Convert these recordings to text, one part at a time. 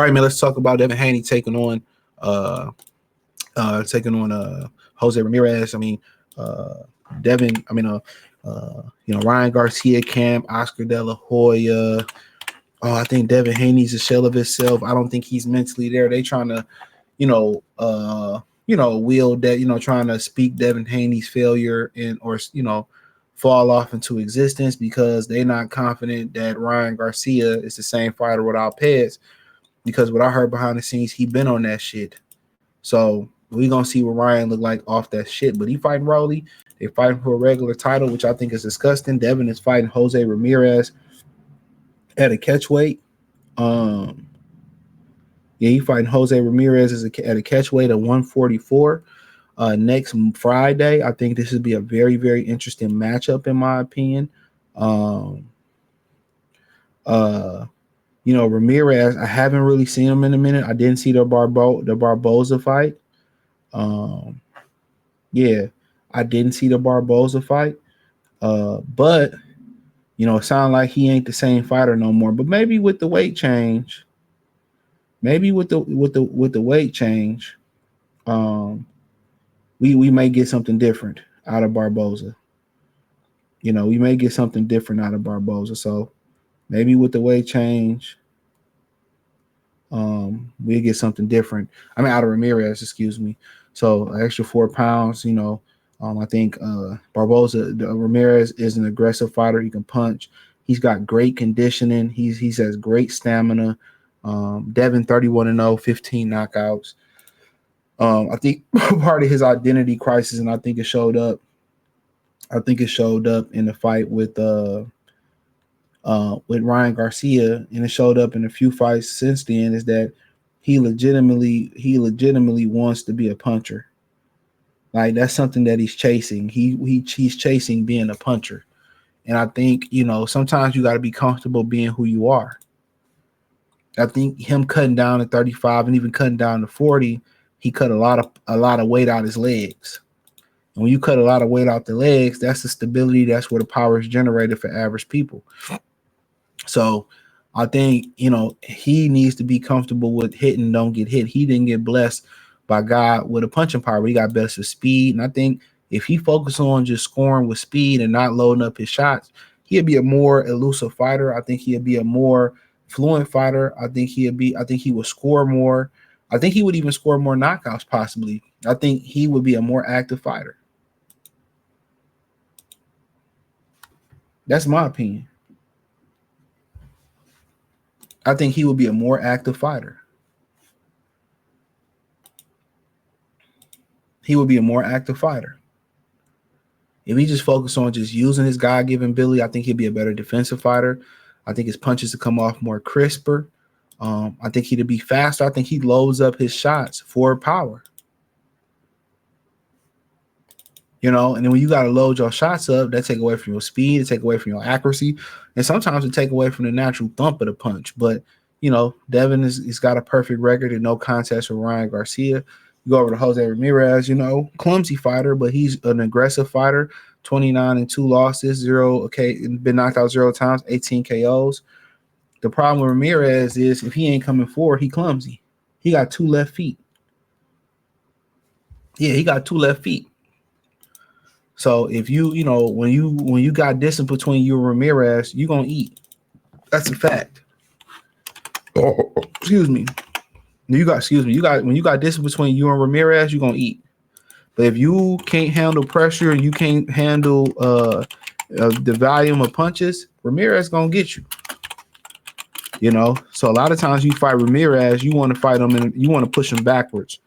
right, man. Let's talk about Devin Haney uh taking on Jose Ramirez. I mean, uh, Devin. I mean, Ryan Garcia camp, Oscar De La Hoya. Oh, I think Devin Haney's a shell of himself. I don't think he's mentally there. They trying to, wield that, trying to speak Devin Haney's failure and or fall off into existence because they're not confident that Ryan Garcia is the same fighter without pads. Because what I heard behind the scenes, he been on that shit. So we gonna see what Ryan look like off that shit. But he fighting Rolly. They fighting for a regular title, which I think is disgusting. Devin is fighting Jose Ramirez at a catch weight. He fighting Jose Ramirez at a catch weight of 144 next Friday. I think this would be a very, very interesting matchup in my opinion. Ramirez, I haven't really seen him in a minute. I didn't see the Barboza fight. I didn't see the Barboza fight. But it sounds like he ain't the same fighter no more. But maybe with the weight change, we may get something different out of Barboza. We may get something different out of Barboza. So maybe with the weight change, we'll get something different. I mean, out of Ramirez, excuse me. So an extra 4 pounds, I think Ramirez is an aggressive fighter. He can punch. He's got great conditioning. He has great stamina. Devin 31-0, 15 knockouts. I think part of his identity crisis, and I think it showed up. I think it showed up in the fight with Ryan Garcia, and it showed up in a few fights since then. Is that he legitimately wants to be a puncher. Like that's something that he's chasing. He's chasing being a puncher. And I think, sometimes you got to be comfortable being who you are. I think him cutting down to 35 and even cutting down to 40, he cut a lot of weight out his legs. And when you cut a lot of weight out the legs, that's the stability. That's where the power is generated for average people. So I think, he needs to be comfortable with hitting, don't get hit. He didn't get blessed by God with a punching power. He got best with speed. And I think if he focused on just scoring with speed and not loading up his shots, he'd be a more elusive fighter. I think he'd be a more fluent fighter. I think he would score more. I think he would even score more knockouts possibly. I think he would be a more active fighter. That's my opinion. I think he would be a more active fighter. He would be a more active fighter. If he just focused on just using his God-given ability, I think he'd be a better defensive fighter. I think his punches would come off more crisper. I think he'd be faster. I think he loads up his shots for power. And then when you got to load your shots up, that take away from your speed, it take away from your accuracy, and sometimes it take away from the natural thump of the punch. But, Devin he's got a perfect record and no contest with Ryan Garcia. You go over to Jose Ramirez, clumsy fighter, but he's an aggressive fighter. 29-2 losses, been knocked out 0 times, 18 KOs. The problem with Ramirez is if he ain't coming forward, he clumsy. He got 2 left feet. Yeah, he got 2 left feet. So if when you got distance between you and Ramirez, you're gonna eat. That's a fact. Excuse me. When you got distance between you and Ramirez, you're gonna eat. But if you can't handle pressure and you can't handle the volume of punches, Ramirez gonna get you. So a lot of times you fight Ramirez, you want to fight him and you want to push him backwards,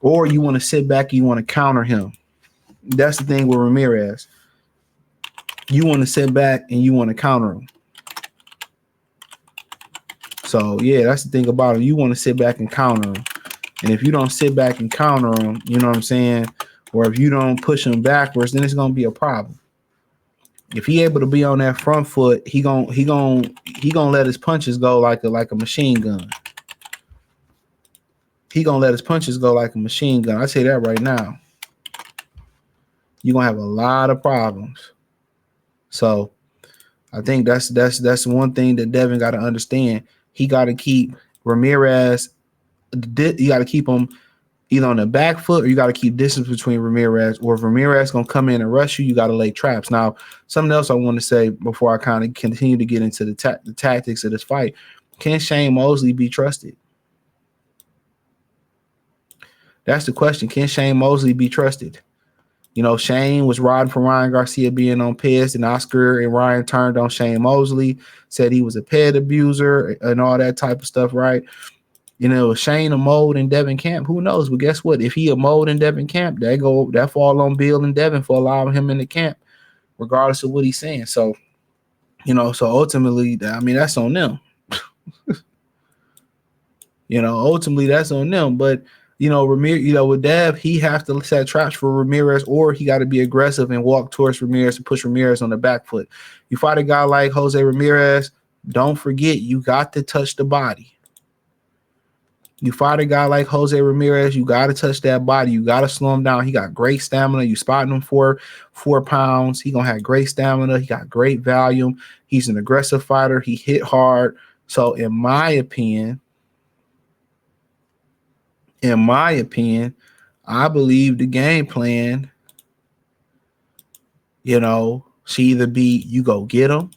or you want to sit back and you want to counter him. That's the thing with Ramirez. You want to sit back and you want to counter him. So, yeah, that's the thing about him. You want to sit back and counter him. And if you don't sit back and counter him, you know what I'm saying? Or if you don't push him backwards, then it's going to be a problem. If he able to be on that front foot, he gonna let his punches go like a machine gun. He gonna let his punches go like a machine gun. I say that right now. You're gonna have a lot of problems. So I think that's one thing that Devin got to understand. He got to keep Ramirez, you got to keep him either on the back foot or you got to keep distance between Ramirez. Or if Ramirez going to come in and rush you, you got to lay traps. Now, something else I want to say before I kind of continue to get into the tactics of this fight. Can Shane Mosley be trusted? That's the question. Can Shane Mosley be trusted? You know, Shane was riding for Ryan Garcia being on piss, and Oscar and Ryan turned on Shane Mosley, said he was a pet abuser and all that type of stuff, right? You know, Shane a mold in Devin camp. Who knows? But guess what? If he a mold in Devin camp, that fall on Bill and Devin for allowing him in the camp, regardless of what he's saying. So, you know, so ultimately, I mean, that's on them. You know, ultimately that's on them. But you know, Ramirez, you know, with Dev, he has to set traps for Ramirez, or he got to be aggressive and walk towards Ramirez and push Ramirez on the back foot. You fight a guy like Jose Ramirez, don't forget you got to touch the body. You fight a guy like Jose Ramirez, you got to touch that body. You got to slow him down. He got great stamina. You spotting him for 4 pounds. He going to have great stamina. He got great volume. He's an aggressive fighter. He hit hard. So in my opinion, I believe the game plan, you know, should either be you go get him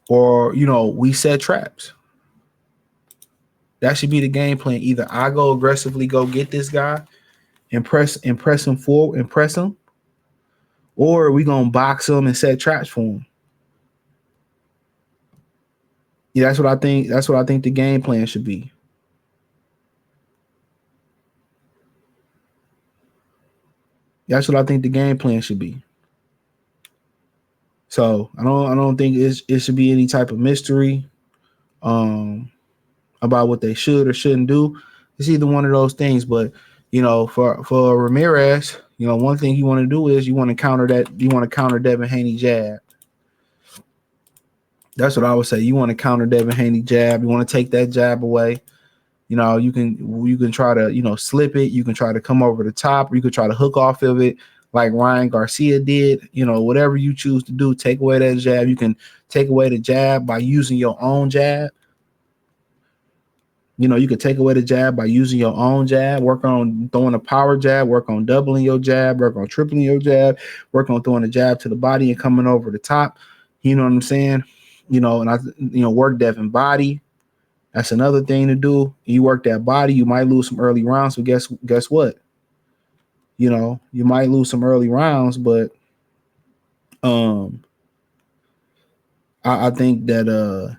or, you know, we set traps. That should be the game plan. Either I go aggressively go get this guy and press him forward and press him, or we gonna box him and set traps for him. Yeah, that's what I think. That's what I think the game plan should be. That's what I think the game plan should be. So I don't think it should be any type of mystery. About what they should or shouldn't do. It's either one of those things. But you know, for Ramirez, you know, one thing you want to do is you want to counter Devin Haney jab. That's what I would say. You want to counter Devin Haney jab. You want to take that jab away. You know, you can try to, you know, slip it. You can try to come over the top, or you could try to hook off of it like Ryan Garcia did. You know, whatever you choose to do, take away that jab. You can take away the jab by using your own jab. You know, you could take away the jab by using your own jab, work on throwing a power jab, work on doubling your jab, work on tripling your jab, work on throwing a jab to the body and coming over the top. You know what I'm saying? You know, and work Devin body. That's another thing to do. You work that body, you might lose some early rounds. So guess what? You know, you might lose some early rounds, but I think that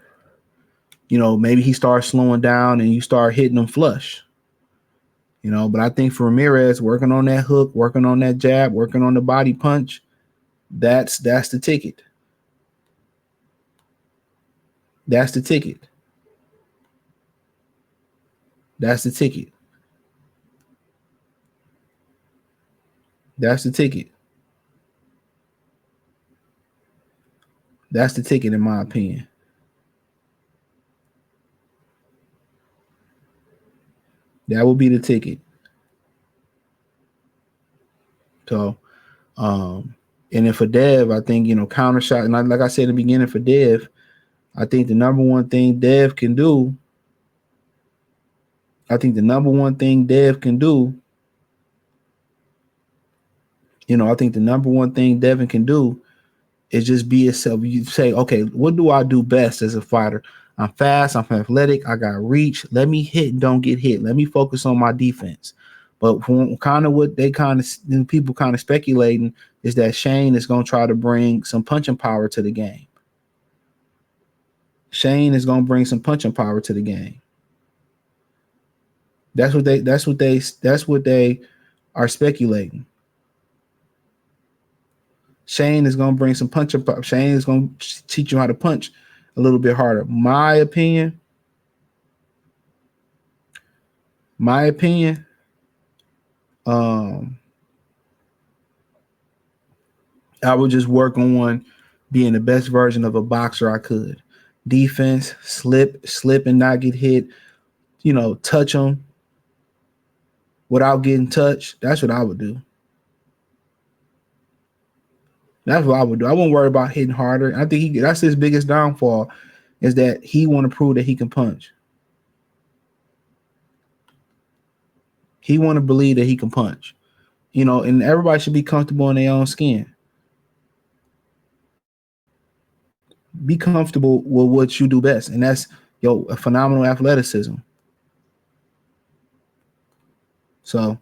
you know, maybe he starts slowing down and you start hitting him flush. You know, but I think for Ramirez, working on that hook, working on that jab, working on the body punch, that's the ticket. That's the ticket. That's the ticket. That's the ticket. That's the ticket, in my opinion. That would be the ticket. So, and then for Dev, I think, you know, counter shot. And like I said in the beginning, for Dev, I think the number one thing Dev can do, you know, I think the number one thing Devin can do is just be yourself. You say, okay, what do I do best as a fighter? I'm fast, I'm athletic, I got reach. Let me hit and don't get hit. Let me focus on my defense. But kind of what people kind of speculating is that Shane is going to try to bring some punching power to the game. Shane is going to bring some punching power to the game. That's what they are speculating. Shane is going to bring some punching power. Shane is going to teach you how to punch a little bit harder. My opinion, I would just work on being the best version of a boxer I could. Defense, slip and not get hit, you know, touch them without getting touched. That's what I would do. That's what I would do. I wouldn't worry about hitting harder. I think that's his biggest downfall is that he want to prove that he can punch. He want to believe that he can punch. And everybody should be comfortable in their own skin. Be comfortable with what you do best, and that's a phenomenal athleticism. So,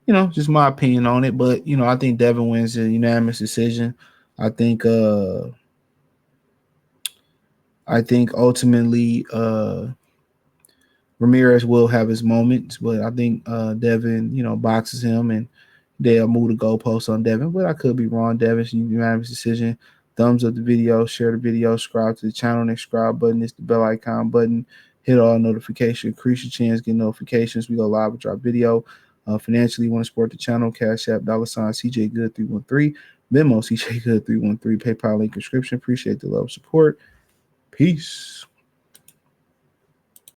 just my opinion on it. But I think Devin wins a unanimous decision. I think ultimately Ramirez will have his moments, but I think Devin, boxes him, and they'll move the goalposts on Devin. But I could be wrong. Devin's unanimous decision. Thumbs up the video, share the video, subscribe to the channel. Next subscribe button is the bell icon button. Hit all notifications. Increase your chance, get notifications. We go live with our video. Financially, you want to support the channel? Cash App, $ CJ Good 313, Venmo CJ Good 313, PayPal link description. Appreciate the love, support. Peace.